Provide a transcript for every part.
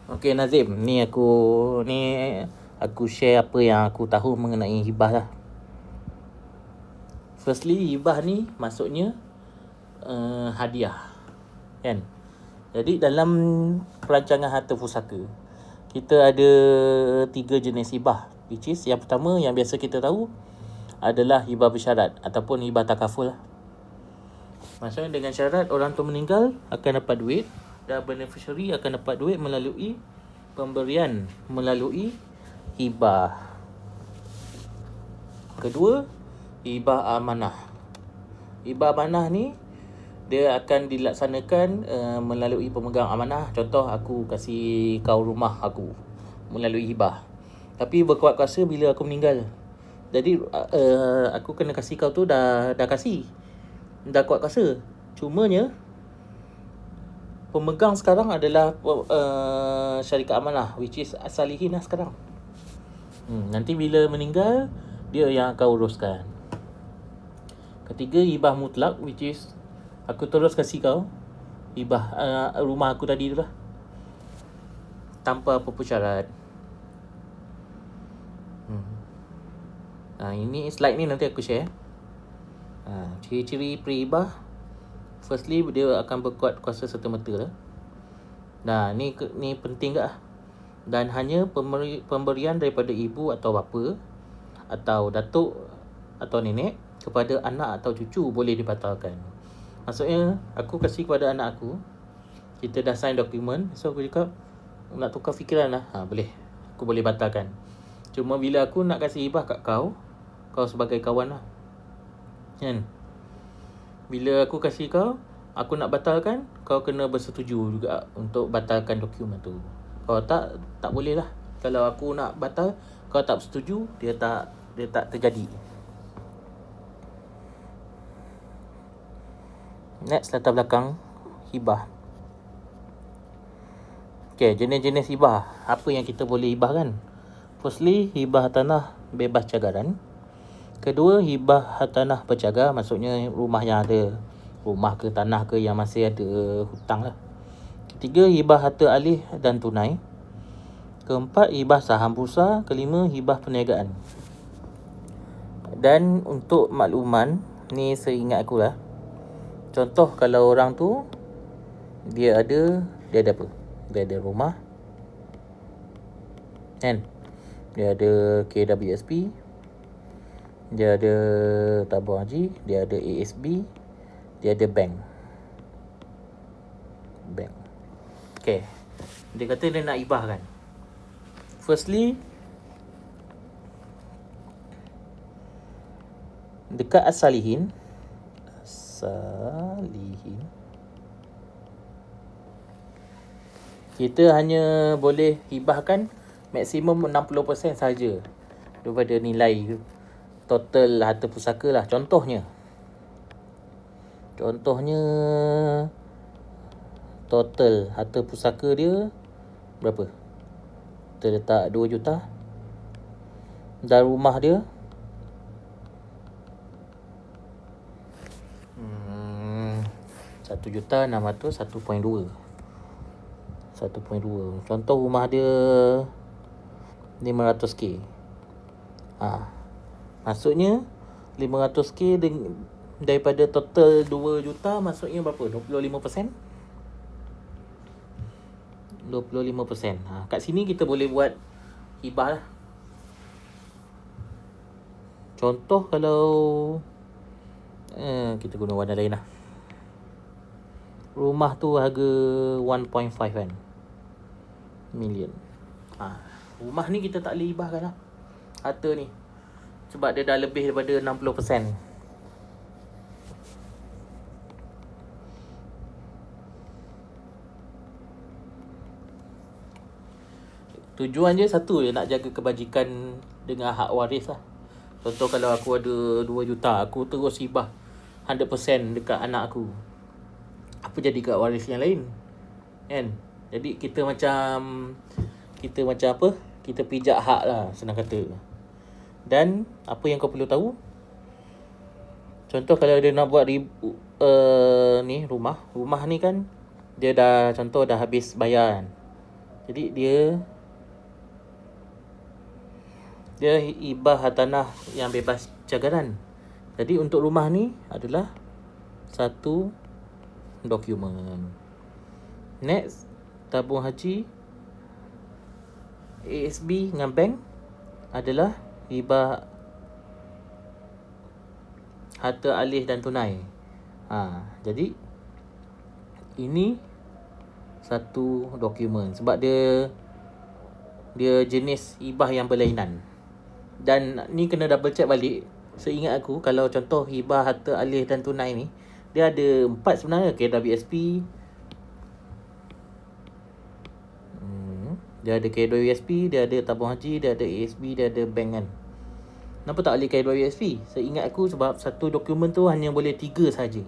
Okey Nazim, aku share apa yang aku tahu mengenai hibah lah. Firstly, hibah ni maksudnya hadiah, kan? Jadi dalam perancangan harta pusaka, kita ada 3 jenis hibah, which is yang pertama yang biasa kita tahu adalah hibah bersyarat ataupun hibah takaful lah. Maksudnya dengan syarat orang tu meninggal akan dapat duit dan beneficiary akan dapat duit melalui pemberian melalui hibah. Kedua, hibah amanah. Hibah amanah ni dia akan dilaksanakan melalui pemegang amanah. Contoh, aku kasih kau rumah aku melalui hibah. Tapi berkuat kuasa bila aku meninggal. Jadi aku kena kasih kau tu dah kasih. Dah kuat kuasa. Cumanya pemegang sekarang adalah syarikat amanah, which is Salihin lah sekarang. Nanti bila meninggal, dia yang akan uruskan. Ketiga, hibah mutlak, which is aku terus kasih kau hibah rumah aku tadi tu lah, tanpa apa-apa syarat. Ini slide ni nanti aku share. Ciri-ciri peribah. Firstly, dia akan berkuat kuasa serta-merta lah. Ni penting tak? Dan hanya pemberian daripada ibu atau bapa atau datuk atau nenek kepada anak atau cucu boleh dibatalkan. Maksudnya, aku kasih kepada anak aku, kita dah sign dokumen, so aku cakap nak tukar fikiran lah, boleh, aku boleh batalkan. Cuma bila aku nak kasih hibah kat kau sebagai kawan lah, kan? Bila aku kasih kau, aku nak batalkan, kau kena bersetuju juga untuk batalkan dokumen tu. Kalau tak boleh lah. Kalau aku nak batal, kau tak bersetuju, dia tak terjadi. Next, latar belakang hibah. Okay, jenis-jenis hibah. Apa yang kita boleh hibahkan? Firstly, hibah tanah bebas cagaran. Kedua, hibah tanah bercagar, maksudnya rumah yang ada, rumah ke tanah ke yang masih ada hutang lah. Ketiga, hibah harta alih dan tunai. Keempat, hibah saham bursa. Kelima, hibah perniagaan. Dan untuk makluman, ni seingat aku lah, contoh kalau orang tu dia ada apa? Dia ada rumah, kan? Dia ada KWSP, dia ada tabung haji, dia ada ASB, dia ada bank. Okay, dia kata dia nak hibahkan. Firstly, dekat Salihin, kita hanya boleh hibahkan maksimum 60% saja daripada nilai total harta pusaka lah. Contohnya total harta pusaka dia berapa? Kita letak 2 juta. Dan rumah dia 1,600,000, 1.2. Contoh rumah dia 500k. Maksudnya 500k daripada total 2 juta, maksudnya berapa? 25%. Kat sini kita boleh buat hibah lah. Contoh kalau kita guna warna lain lah. Rumah tu harga 1.5 kan, million. Rumah ni kita tak boleh hibahkan lah, harta ni, sebab dia dah lebih daripada 60%. Tujuan je satu je, nak jaga kebajikan dengan hak waris lah. Contoh kalau aku ada 2 juta, aku terus hibah 100% dekat anak aku, apa jadi kat waris yang lain, kan? Jadi kita macam apa, kita pijak hak lah, senang kata. Dan apa yang kau perlu tahu, contoh kalau dia nak buat rumah ni kan, dia dah habis bayar kan. Jadi dia hibah hartanah yang bebas cagaran. Jadi untuk rumah ni adalah satu dokumen. Next, tabung haji ASB dengan bank adalah hibah harta alih dan tunai. Jadi ini satu dokumen sebab dia jenis hibah yang berlainan. Dan ni kena double check balik. Seingat aku, kalau contoh hibah harta alih dan tunai ni, dia ada 4 sebenarnya. KWSP, dia ada KWSP, dia ada tabung haji, dia ada ASB, dia ada bank kan. Kenapa tak alih KWSP? Seingat aku sebab satu dokumen tu hanya boleh 3 saja.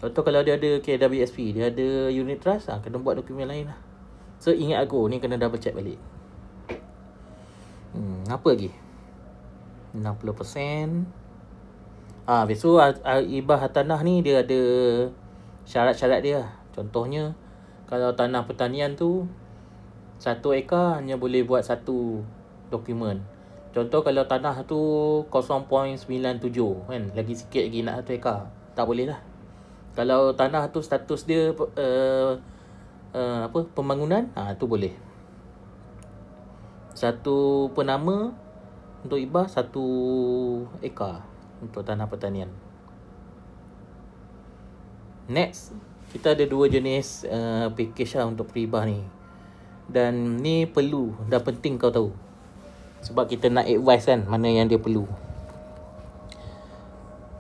Contoh kalau dia ada KWSP, dia ada unit trust, kena buat dokumen lain lah. Seingat aku, ni kena double check balik. Apa lagi? 60%. Besok hibah hartanah ni dia ada syarat-syarat dia. Contohnya, kalau tanah pertanian tu 1 ekar hanya boleh buat satu dokumen. Contoh kalau tanah tu 0.97 kan, lagi sikit lagi nak 1 ekar, tak boleh lah. Kalau tanah tu status dia pembangunan, tu boleh. Satu penama untuk hibah 1 ekar untuk tanah pertanian. Next, kita ada 2 jenis package lah untuk peribah ni. Dan ni perlu dan penting kau tahu, sebab kita nak advise kan mana yang dia perlu.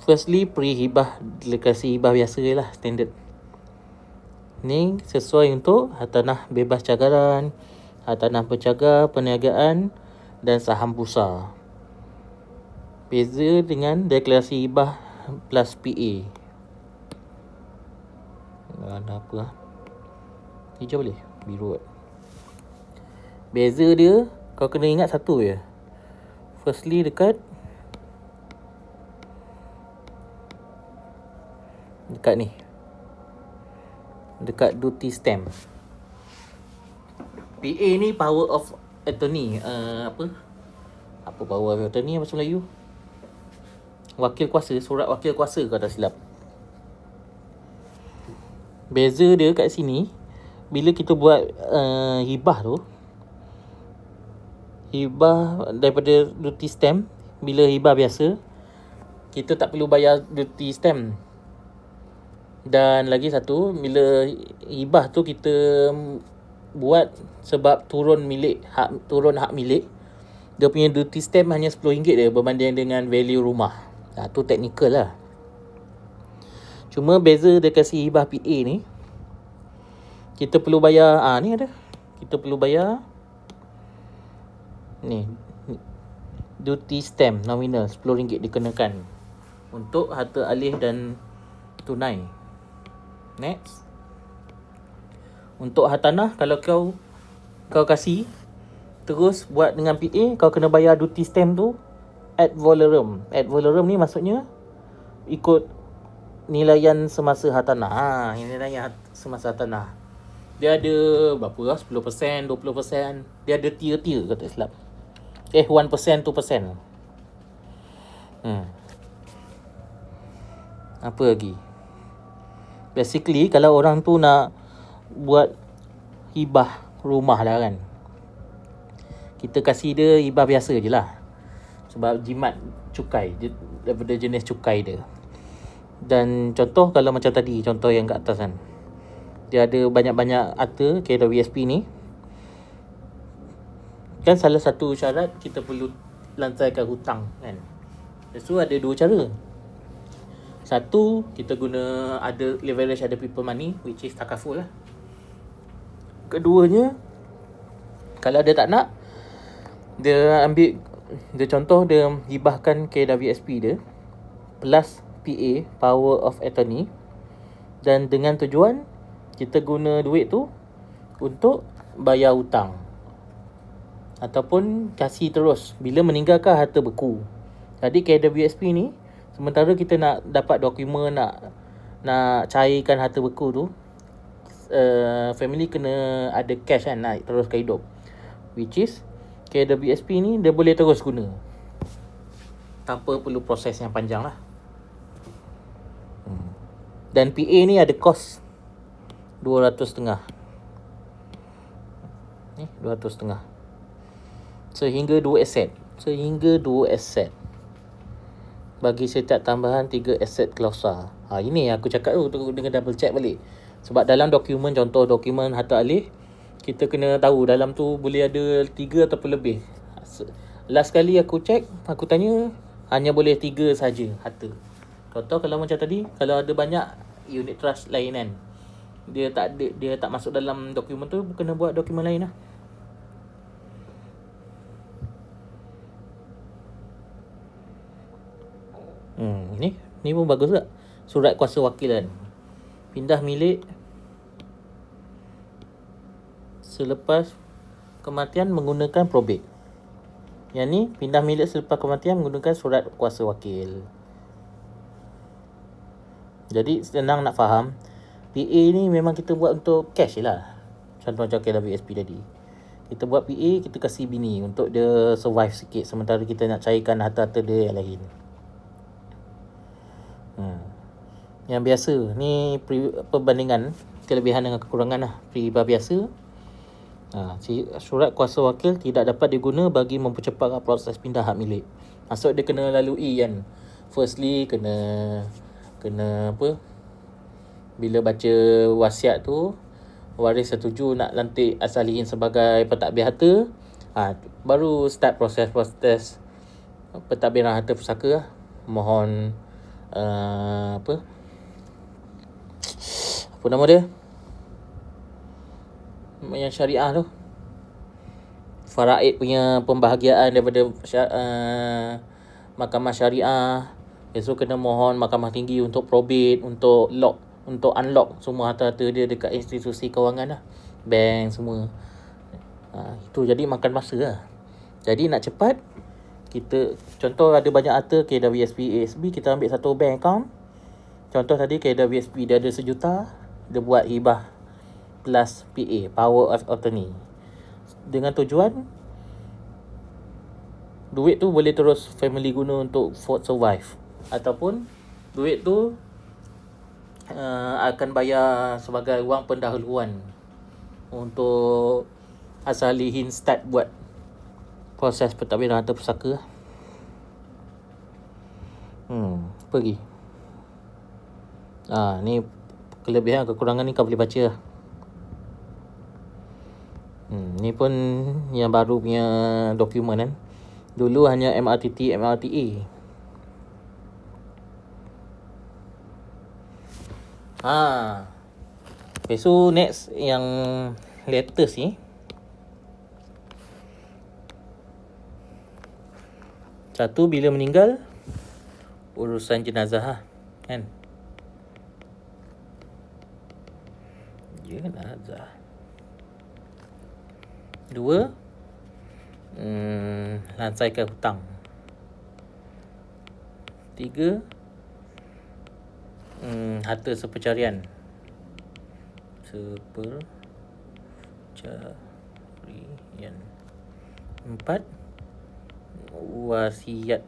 Firstly, pre-hibah delegasi hibah biasa lah, standard. Ni sesuai untuk hartanah bebas cagaran, hartanah bercagar, perniagaan dan saham bursa. Beza dengan deklarasi hibah plus PA. Ada apa lah? Hijau boleh? Biru kot. Beza dia, kau kena ingat satu je. Firstly, dekat ni, dekat duty stamp. PA ni power of attorney. Apa power of attorney bahasa Melayu? Wakil kuasa, surat wakil kuasa kalau tak silap. Beza dia kat sini, bila kita buat hibah tu, hibah daripada duty stamp, bila hibah biasa, kita tak perlu bayar duty stamp. Dan lagi satu, bila hibah tu kita buat sebab turun hak milik, dia punya duty stamp hanya RM10 dia berbanding dengan value rumah. Tu teknikal lah. Cuma beza dia kasi hibah PA ni, kita perlu bayar, ni ada, kita perlu bayar ni duty stamp nominal RM10 dikenakan untuk harta alih dan tunai. Next, untuk hartanah, kalau kau kasih terus buat dengan PA, kau kena bayar duty stamp tu ad valorem. Ad valorem ni maksudnya ikut nilaian semasa hartanah. Nilaian semasa hartanah dia ada berapa lah, 10%, 20%. Dia ada tier-tier kata silap. 1%, 2%. Apa lagi? Basically, kalau orang tu nak buat hibah rumah lah kan, kita kasih dia hibah biasa je lah. Sebab jimat cukai, daripada jenis cukai dia. Dan contoh kalau macam tadi, contoh yang kat atas kan, dia ada banyak-banyak harta KWSP ni. Kan salah satu syarat kita perlu lantaikan hutang kan. So ada 2 cara. Satu, kita guna ada leverage ada people money, which is takaful lah. Keduanya, kalau dia tak nak, dia contoh dia hibahkan KWSP dia plus PA, power of attorney, dan dengan tujuan kita guna duit tu untuk bayar hutang ataupun kasih terus bila meninggalkan harta beku. Jadi KWSP ni, sementara kita nak dapat dokumen, nak cairkan harta beku tu, family kena ada cash kan, nak teruskan hidup, which is KWSP ni dia boleh terus guna tanpa perlu proses yang panjang lah. Dan PA ni ada kos 200.5 ni, 200.5 sehingga 2 aset bagi setiap tambahan 3 aset klausa. Ini yang aku cakap tu, dengan double check balik. Sebab dalam dokumen, contoh dokumen harta alih, kita kena tahu dalam tu boleh ada 3 ataupun lebih. Last kali aku check, aku tanya hanya boleh 3 saja harta. Contoh kalau macam tadi, kalau ada banyak unit trust lain kan, dia tak masuk dalam dokumen tu, kena buat dokumen lain lah. Ni pun bagus tak? Surat kuasa wakilan. Pindah milik selepas kematian menggunakan probate. Yang ni pindah milik selepas kematian menggunakan surat kuasa wakil. Jadi senang nak faham. PA ni memang kita buat untuk cash je lah. Contoh macam KWSP tadi, kita buat PA, kita kasih bini untuk dia survive sikit, sementara kita nak cairkan harta-harta dia yang lain. Yang biasa ni perbandingan kelebihan dengan kekurangan lah. Peribah biasa, surat kuasa wakil tidak dapat diguna bagi mempercepatkan proses pindah hak milik. Maksud dia kena lalui kan, firstly kena apa, bila baca wasiat tu, waris setuju nak lantik Azalihin sebagai pentadbir harta, baru start proses pentadbiran harta pusaka lah. Mohon apa nama dia, yang syariah tu, faraid punya pembahagiaan daripada mahkamah syariah. Besok kena mohon mahkamah tinggi untuk probate, untuk unlock semua harta-harta dia dekat institusi kewangan lah, bank semua. Itu jadi makan masa lah. Jadi nak cepat, kita contoh ada banyak harta KWSP, ASB, kita ambil satu bank account. Contoh tadi KWSP dia ada 1 juta, dia buat hibah plus PA, power of attorney, dengan tujuan duit tu boleh terus family guna untuk survive, ataupun duit tu akan bayar sebagai wang pendahuluan untuk Azalihin start buat proses pentadbiran harta pusaka. Pergi. Ni kelebihan kekurangan ni kau boleh baca. Ni pun yang baru punya dokumen kan. Dulu hanya MRTT, MRTA. So next yang latest ni, satu, bila meninggal, urusan jenazah kan. Jenazah. 2, lansaikan hutang. 3, harta sepercarian. Sepercarian. 4, wasiat.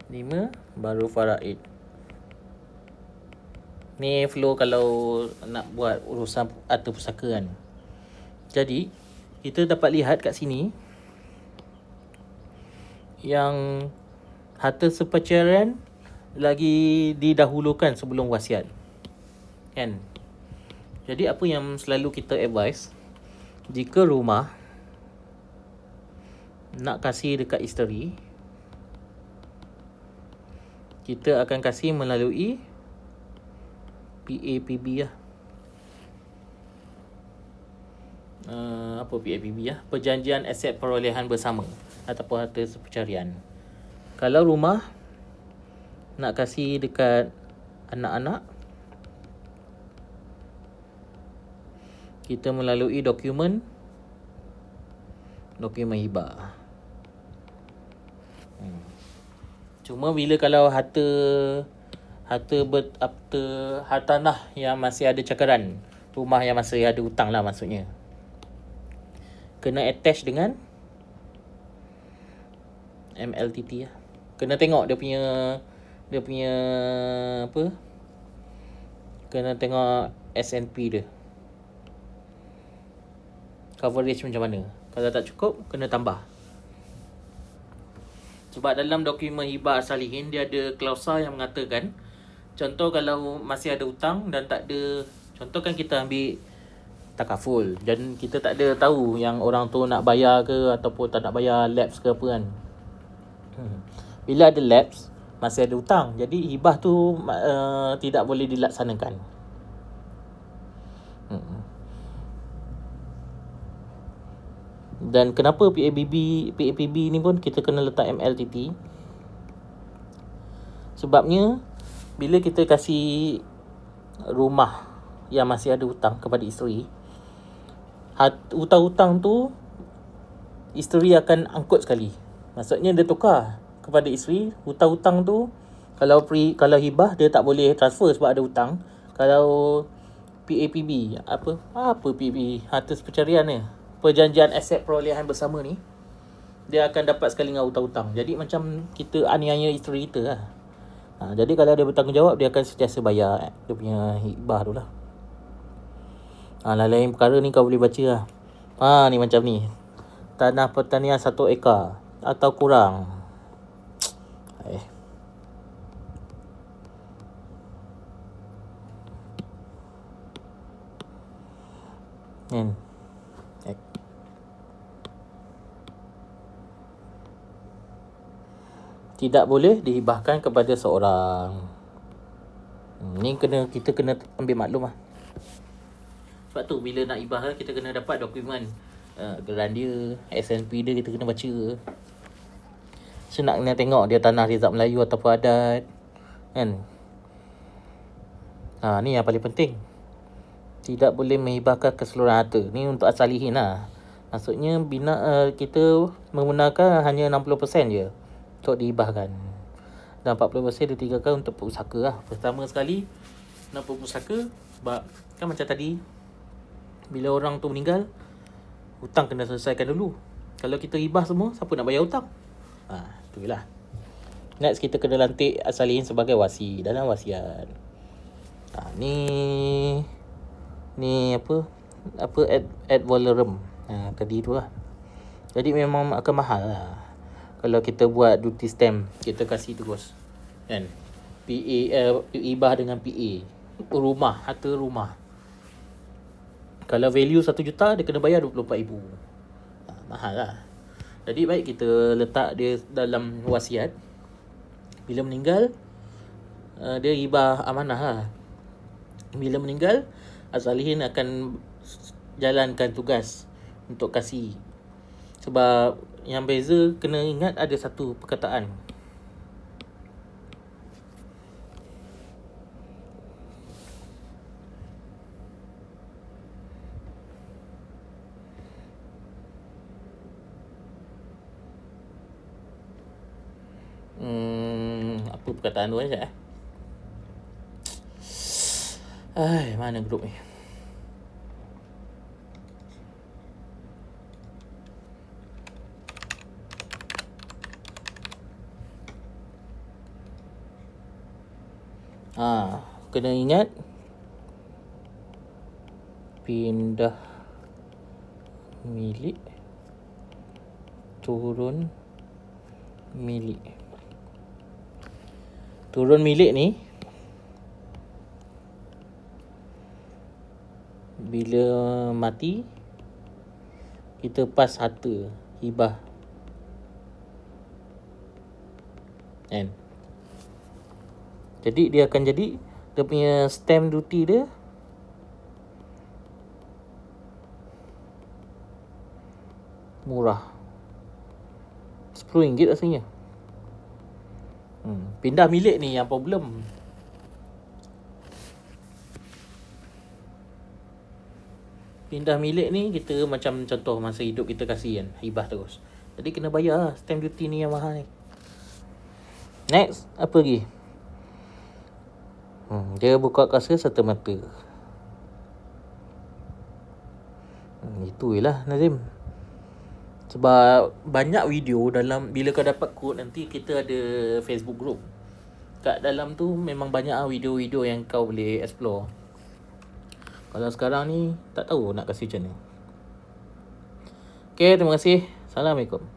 5, baru faraid. Ni flow kalau nak buat urusan harta pusaka kan. Jadi kita dapat lihat kat sini yang harta sepercarian lagi didahulukan sebelum wasiat kan. Jadi apa yang selalu kita advise, jika rumah nak kasih dekat isteri, kita akan kasih melalui PAPB lah. Apa PAPB lah? Perjanjian aset perolehan bersama ataupun harta sepercarian. Kalau rumah nak kasih dekat anak-anak, kita melalui dokumen hibah. Cuma bila kalau harta hartanah yang masih ada cakaran, rumah yang masih ada hutang lah maksudnya, kena attach dengan MLTT lah. Kena tengok dia punya apa, kena tengok S&P dia, coverage macam mana. Kalau tak cukup, kena tambah. Sebab dalam dokumen hibah salihin dia ada klausa yang mengatakan, contoh kalau masih ada hutang dan tak ada, contoh kan kita ambil takaful dan kita tak ada tahu yang orang tu nak bayar ke ataupun tak nak bayar, lapse ke apa kan. Bila ada lapse, masih ada hutang, jadi hibah tu tidak boleh dilaksanakan. Dan kenapa PAPB ni pun kita kena letak MLTT? Sebabnya bila kita kasih rumah yang masih ada hutang kepada isteri, hutang-hutang tu isteri akan angkut sekali. Maksudnya dia tukar kepada isteri, hutang-hutang tu kalau hibah dia tak boleh transfer sebab ada hutang. Kalau PAPB, apa PAPB, harta pencarian ni, perjanjian aset perolehan bersama ni, dia akan dapat sekali dengan hutang-hutang. Jadi macam kita aniaya isteri kita lah. Jadi kalau dia bertanggungjawab, dia akan sentiasa bayar dia punya hibah tu lah. Lain perkara ni kau boleh baca lah. Ni macam ni, tanah pertanian 1 ekar atau kurang. Tidak boleh dihibahkan kepada seorang. Ni kita kena ambil maklum lah. Sebab tu bila nak hibah kita kena dapat dokumen geran dia, S&P dia, kita kena baca. So nak kena tengok dia tanah Rizab Melayu ataupun adat kan. Ni yang paling penting. Tidak boleh menghibahkan keseluruhan harta. Ni untuk asalihin lah. Maksudnya kita menggunakan hanya 60% je untuk dihibahkan, dan 40% ditinggalkan untuk pusaka lah. Pertama sekali nak pusaka, sebab kan macam tadi, bila orang tu meninggal, hutang kena selesaikan dulu. Kalau kita hibah semua, siapa nak bayar hutang? Tu lah. Next, kita kena lantik asalihin sebagai wasi dalam wasiat. Ni apa ad valorem tadi tu lah. Jadi memang akan mahal lah kalau kita buat duty stamp, kita kasih terus kan, hibah dengan PA rumah, harta rumah. Kalau value 1 juta, dia kena bayar 24,000. Mahal lah. Jadi baik kita letak dia dalam wasiat. Bila meninggal, dia hibah amanah lah. Bila meninggal, asalihin akan jalankan tugas untuk kasih. Sebab yang beza, kena ingat ada satu perkataan. Apa perkataan tu sekejap mana grup ni? Kena ingat pindah milik, turun milik. Turun milik ni bila mati, kita pas harta hibah kan. Jadi dia akan jadi, dia punya stamp duty dia murah, RM10 rasanya. Pindah milik ni yang problem. Pindah milik ni, kita macam contoh masa hidup kita kasih kan, hibah terus. Jadi kena bayar lah stamp duty ni yang mahal ni. Next, apa lagi? Dia buka kuasa serta-merta. Itu je lah Nazim. Sebab banyak video dalam, bila kau dapat kod nanti kita ada Facebook group. Kat dalam tu memang banyak video-video yang kau boleh explore. Kalau sekarang ni tak tahu nak kasi macam mana. Okay, terima kasih. Assalamualaikum.